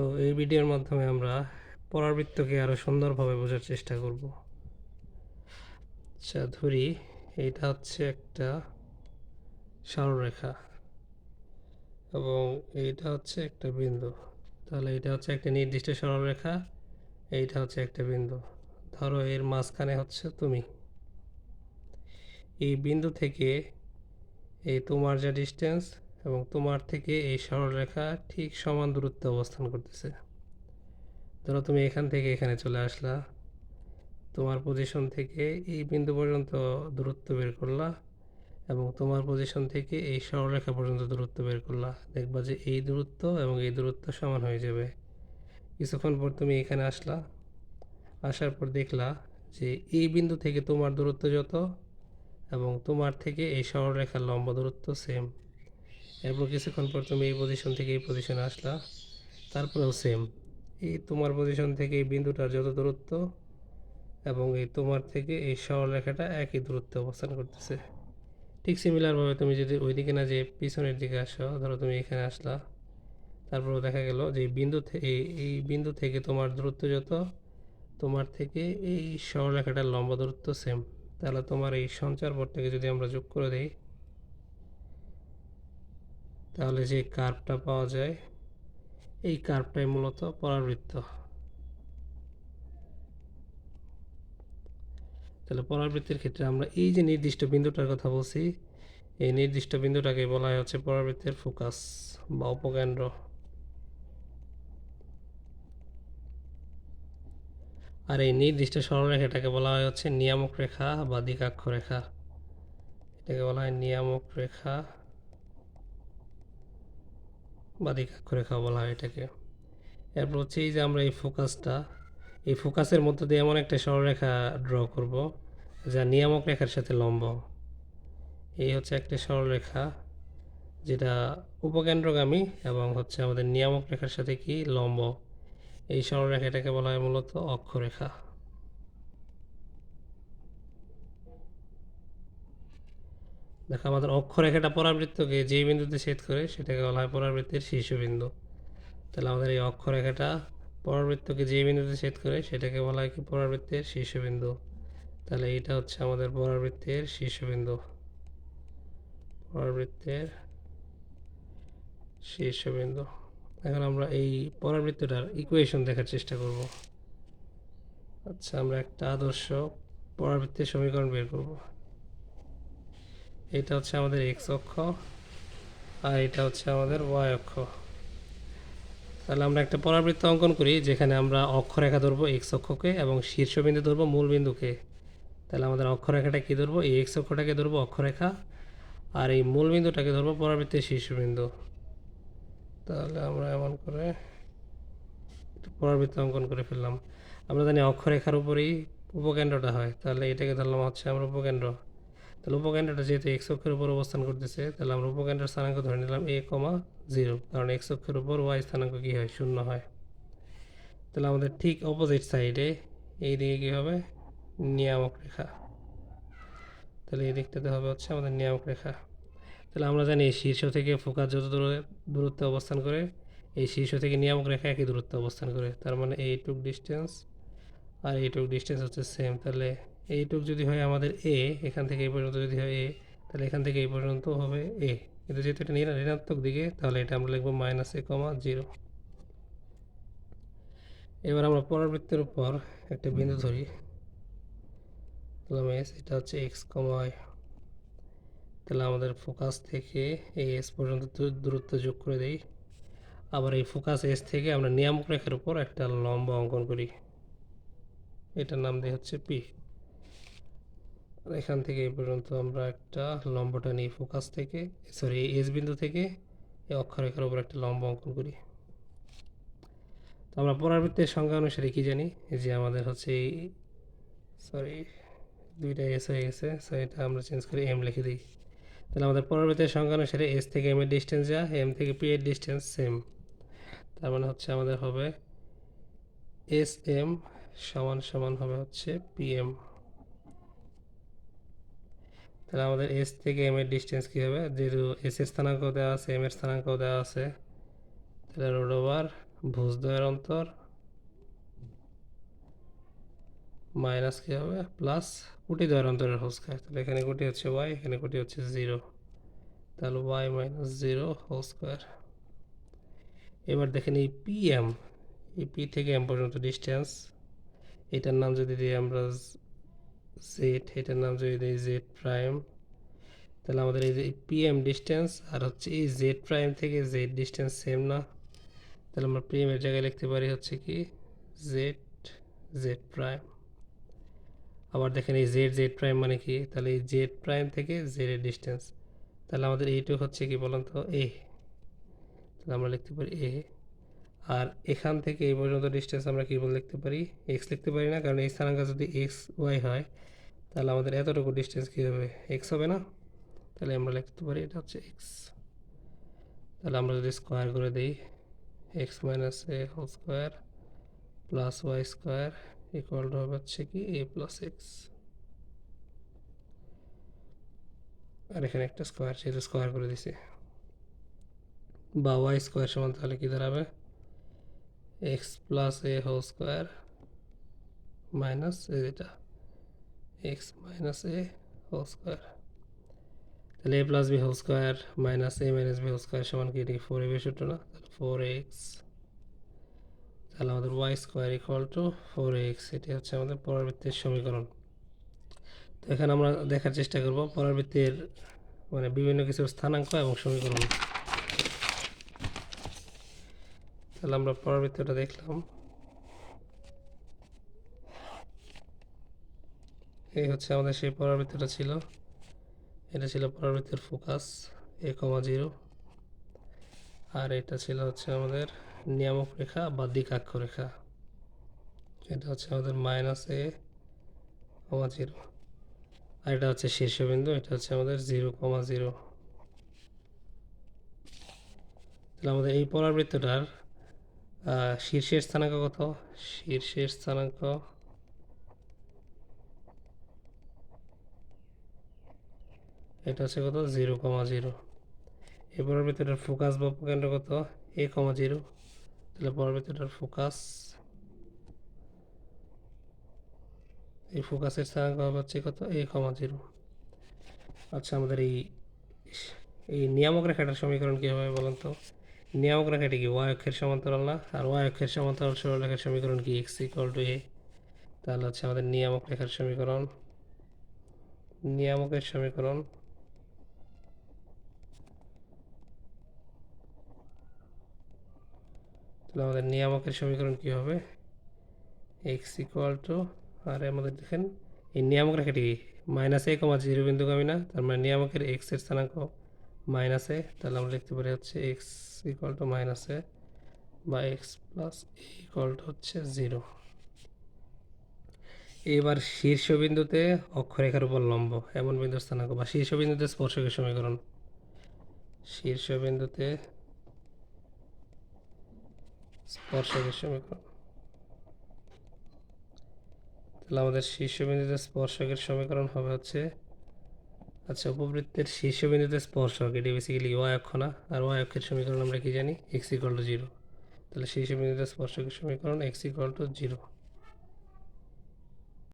তো এই ভিডিওর মাধ্যমে আমরা পরাবৃত্তকে আরও সুন্দরভাবে বোঝার চেষ্টা করব। আচ্ছা, ধরি এইটা হচ্ছে একটা সরলরেখা এবং এইটা হচ্ছে একটা বিন্দু। তাহলে এটা হচ্ছে একটা নির্দিষ্ট সরলরেখা, এইটা হচ্ছে একটা বিন্দু। ধরো এর মাঝখানে হচ্ছে তুমি। এই বিন্দু থেকে এই তোমার যা ডিস্টেন্স এবং তোমার থেকে এই সরলরেখা ঠিক সমান দূরত্বে অবস্থান করতেছে। ধরো তুমি এখান থেকে এখানে চলে আসলা, তোমার পজিশন থেকে এই বিন্দু পর্যন্ত দূরত্ব বের করলা এবং তোমার পজিশন থেকে এই সরলরেখা পর্যন্ত দূরত্ব বের করলা। দেখবা যে এই দূরত্ব এবং এই দূরত্ব সমান হয়ে যাবে। কিছুক্ষণ পর তুমি এখানে আসলা, আসার পর দেখলা যে এই বিন্দু থেকে তোমার দূরত্ব যত এবং তোমার থেকে এই সরলরেখার লম্ব দূরত্ব সেম। এরপর কিছুক্ষণ পর তুমি এই পজিশন থেকে এই পজিশনে আসলা, তারপরেও সেম। এই তোমার পজিশন থেকে এই বিন্দুটার যত দূরত্ব এবং এই তোমার থেকে এই সরলরেখাটা একই দূরত্বে অবস্থান করতেছে। ঠিক সিমিলারভাবে তুমি যদি ওইদিকে না যে পিছনের দিকে আসো, ধরো তুমি এখানে আসলা, তারপরেও দেখা গেল যে এই বিন্দু থেকে তোমার দূরত্ব যত, তোমার থেকে এই সরলরেখাটার লম্ব দূরত্ব সেম। তাহলে তোমার এই সঞ্চার পথটাকে যদি আমরা যোগ করে দিই, তাহলে যে কার্ভটা পাওয়া যায় এই কার্ভটাই মূলত পরাবৃত্ত। তাহলে পরাবৃত্তের ক্ষেত্রে আমরা এই যে নির্দিষ্ট বিন্দুটার কথা বলছি, এই নির্দিষ্ট বিন্দুটাকে বলা হয় হচ্ছে পরাবৃত্তের ফোকাস বা অপকেন্দ্র। আর এই নির্দিষ্ট সরলরেখাটাকে বলা হয় হচ্ছে নিয়ামক রেখা বা দ্বিকাক্ষ রেখা। এটাকে বলা হয় নিয়ামক রেখা বা দ্বিকাক্ষ রেখা বলা হয় এটাকে। এরপর হচ্ছে এই যে আমরা এই ফোকাসের মধ্যে দিয়ে এমন একটা সরলরেখা ড্র করব যা নিয়ামক রেখার সাথে লম্ব। এই হচ্ছে একটা সরলরেখা যেটা উপকেন্দ্রগামী এবং হচ্ছে আমাদের নিয়ামক রেখার সাথে কি লম্ব। এই সরলরেখাটাকে বলা হয় মূলত অক্ষরেখা। দেখো, আমাদের অক্ষরেখাটা পরাবৃত্তকে যেই বিন্দুতে ছেদ করে সেটাকে বলা হয় পরাবৃত্তের শীর্ষবিন্দু। তাহলে আমাদের এই অক্ষরেখাটা পরাবৃত্তকে যেই বিন্দুতে ছেদ করে সেটাকে বলা হয় কি পরাবৃত্তের শীর্ষবিন্দু। তাহলে এটা হচ্ছে আমাদের পরাবৃত্তের শীর্ষবিন্দু, পরাবৃত্তের শীর্ষবিন্দু। এখন আমরা এই পরাবৃত্তটার ইকুয়েশন দেখার চেষ্টা করব। আচ্ছা, আমরা একটা আদর্শ পরাবৃত্তের সমীকরণ বের করব। এটা হচ্ছে আমাদের এক্স অক্ষ আর এটা হচ্ছে আমাদের ওয়াই অক্ষ। তাহলে আমরা একটা পরাবৃত্ত অঙ্কন করি যেখানে আমরা অক্ষরেখা ধরবো এক্স অক্ষকে এবং শীর্ষবিন্দু ধরবো মূল বিন্দুকে। তাহলে আমাদের অক্ষরেখাটা কী ধরবো? এই এক্স অক্ষটাকে ধরবো অক্ষরেখা আর এই মূল বিন্দুটাকে ধরবো পরাবৃত্তের শীর্ষবিন্দু। তাহলে আমরা এমন করে পরাবৃত্ত অঙ্কন করে ফেললাম। আমরা জানি অক্ষরেখার উপরেই উপকেন্দ্রটা হয়, তাহলে এটাকে ধরলাম হচ্ছে আমরা উপকেন্দ্র। তাহলে উপকেন্দ্রটা যেহেতু এক্স অক্ষের উপর অবস্থান করতেছে, তাহলে আমরা উপকেন্দ্রের স্থানাঙ্ক ধরে নিলাম a,0, কারণ এক্স অক্ষের উপর ওয়াই স্থানাঙ্ক কী হয়? 0 হয়। তাহলে আমাদের ঠিক অপোজিট সাইডে এই দিকে কী হবে? নিয়ামক রেখা। তাহলে এই দিকটাতে হবে হচ্ছে আমাদের নিয়ামক রেখা। তাহলে আমরা জানি শীর্ষ থেকে ফোকাস যত দূরত্বে অবস্থান করে, এই শীর্ষ থেকে নিয়ামক রেখা একই দূরত্বে অবস্থান করে। তার মানে এইটুক ডিস্টেন্স আর এইটুক ডিস্টেন্স হচ্ছে সেম। তাহলে এইটুক যদি হয় আমাদের এ, এখান থেকে এই পর্যন্ত যদি হয় এ, তাহলে এখান থেকে এই পর্যন্ত হবে এ। কিন্তু যেহেতু এটা ঋণাত্মক দিকে, তাহলে এটা আমরা লিখবো -a,0। এবার আমরা পরাবৃত্তের উপর একটা বিন্দু ধরি, এটা হচ্ছে এক্স, ওয়াই। তাহলে আমাদের ফোকাস থেকে এই এস পর্যন্ত দূরত্ব যোগ করে দেই। আবার এই ফোকাস এস থেকে আমরা নিয়ামক রেখার উপর একটা লম্ব অঙ্কন করি, এটার নাম দিয়ে হচ্ছে পি। এখান থেকে এই পর্যন্ত আমরা একটা লম্বটা নিই ফোকাস থেকে, সরি এস বিন্দু থেকে এই অক্ষরেখার উপর একটা লম্ব অঙ্কন করি। তো আমরা পরাবৃত্তের সংজ্ঞা অনুসারে কি জানি যে আমাদের হচ্ছে এই, সরি দুইটা এস হয়ে গেছে, সো এটা আমরা চেঞ্জ করে এম লিখে দিই। তাহলে আমাদের পরাবৃত্তের সংজ্ঞা অনুসারে এস থেকে এম এর ডিস্টেন্স যা, এম থেকে পি এর ডিস্টেন্স সেম। তার মানে হচ্ছে আমাদের হবে এস এম সমান সমান হবে হচ্ছে পি এম। তাহলে আমাদের এস থেকে এম এর ডিস্টেন্স কী হবে? যেহেতু এস এর স্থানাঙ্ক দেওয়া আছে, এম এর স্থানাঙ্ক দেওয়া আছে, তাহলে রুট ওভার ভুজদ্বয়ের অন্তর মাইনাস কী হবে প্লাস কোটিদ্বয়ের অন্তরের হোল স্কয়ার। তাহলে এখানে কোটি হচ্ছে ওয়াই, এখানে কোটি হচ্ছে 0, তাহলে ওয়াই মাইনাস 0 হোল স্কয়ার। এবার দেখেন এই পিএম, এই পি থেকে এম পর্যন্ত ডিস্টেন্স, এটার নাম যদি দিই আমরা জেড, এটার নাম যদি দিই জেড প্রাইম, তাহলে আমাদের এই যে পিএম ডিস্টেন্স আর হচ্ছে এই জেড প্রাইম থেকে জেড ডিস্টেন্স সেম না? তাহলে আমরা পিএমের জায়গায় লিখতে পারি হচ্ছে কি জেড জেড প্রাইম। আবার দেখেন এই জেড জেড প্রাইম মানে কি, তাহলে এই জেড প্রাইম থেকে জেড এর ডিস্টেন্স, তাহলে আমাদের এইটুকু হচ্ছে কি বলেন তো এ, তাহলে আমরা লিখতে পারি এ। আর এখান থেকে এই পর্যন্ত ডিস্টেন্স আমরা কী বলে লিখতে পারি, এক্স লিখতে পারি না, কারণ এই স্থানাঙ্ক যদি এক্স ওয়াই হয় তাহলে আমাদের এতটুকু ডিস্টেন্স কী হবে, এক্স হবে না? তাহলে আমরা লিখতে পারি এটা হচ্ছে এক্স। তাহলে আমরা যদি স্কোয়ার করে দিই x minus a whole square plus y square equal to হবে হচ্ছে কি এ প্লাস এক্স। আর এখানে একটা স্কোয়ার, সেহেতু স্কোয়ার করে দিছি, বা ওয়াই স্কোয়ার সমান তাহলে কী দাঁড়াবে x plus a whole square minus যেটা x minus a whole square. তাহলে a plus b whole square minus a minus b whole square সমান কি, এটা কি 4a বেশি হতো না? তাহলে 4x, তাহলে আমাদের Y square equal two 4x, এটি হচ্ছে আমাদের পরাবৃত্তের সমীকরণ। তো এখানে আমরা দেখার চেষ্টা করব পরাবৃত্তের মানে বিভিন্ন কিছুর স্থানাঙ্ক এবং সমীকরণ। তাহলে আমরা পরাবৃত্তটা দেখলাম, এই হচ্ছে আমাদের সেই পরাবৃত্তটা ছিল, এটা ছিল পরাবৃত্তের ফোকাস a,0, আর এটা ছিল হচ্ছে আমাদের নিয়ামক রেখা বা দিকাক্ষ রেখা, এটা হচ্ছে আমাদের -a,0, আর এটা হচ্ছে শীর্ষবিন্দু, এটা হচ্ছে আমাদের 0,0। তাহলে আমাদের এই পরাবৃত্তটার শীর্ষের স্থানাঙ্ক কত, শীর্ষের স্থানাঙ্ক এটা হচ্ছে কত 0,0। এই পরাবৃত্তটার ফোকাস বা কেন্দ্র কত a,0, তাহলে পরাবৃত্তটার ফোকাস, এই ফোকাসের স্থানাঙ্ক হবে হচ্ছে কত a,0। আচ্ছা আমাদের এই নিয়ামক রেখাটার সমীকরণ কী হবে বলেন তো? নিয়ামক রেখাটি কি ওয়াই অক্ষের সমান্তরাল না? আর ওয়াই অক্ষের সমান্তরাল সরলরেখার সমীকরণ কি এক্স ইকুয়াল টু এ। তাহলে হচ্ছে আমাদের নিয়ামক রেখার সমীকরণ, নিয়ামকের সমীকরণ তাহলে আমাদের নিয়ামকের সমীকরণ কী হবে এক্স ইকুয়াল টু, আর আমাদের দেখেন এই নিয়ামক রেখাটি -a,0 বিন্দুগামী না, তার মানে নিয়ামকের এক্স এর স্থানাঙ্ক -a, তাহলে আমরা লিখতে পারি হচ্ছে এক্স ইকুয়াল টু -a বা x plus A equal to হচ্ছে 0। এবার শীর্ষবিন্দুতে অক্ষরেখার উপর লম্ব এমন বিন্দুর স্থানাঙ্ক বা শীর্ষবিন্দুতে স্পর্শকের সমীকরণ, শীর্ষবিন্দুতে স্পর্শকের সমীকরণ, তাহলে আমাদের শীর্ষবিন্দুতে স্পর্শকের সমীকরণ হবে হচ্ছে, আচ্ছা উপবৃত্তের শীর্ষবিন্দুতে স্পর্শক এটি বেসিক্যালি ওয়াই অক্ষ না, আর ওয়াই অক্ষের সমীকরণ আমরা কি জানি এক্স ইকুয়াল টু 0, তাহলে শীর্ষবিন্দুতে স্পর্শকের সমীকরণ এক্স ইকুয়াল টু 0।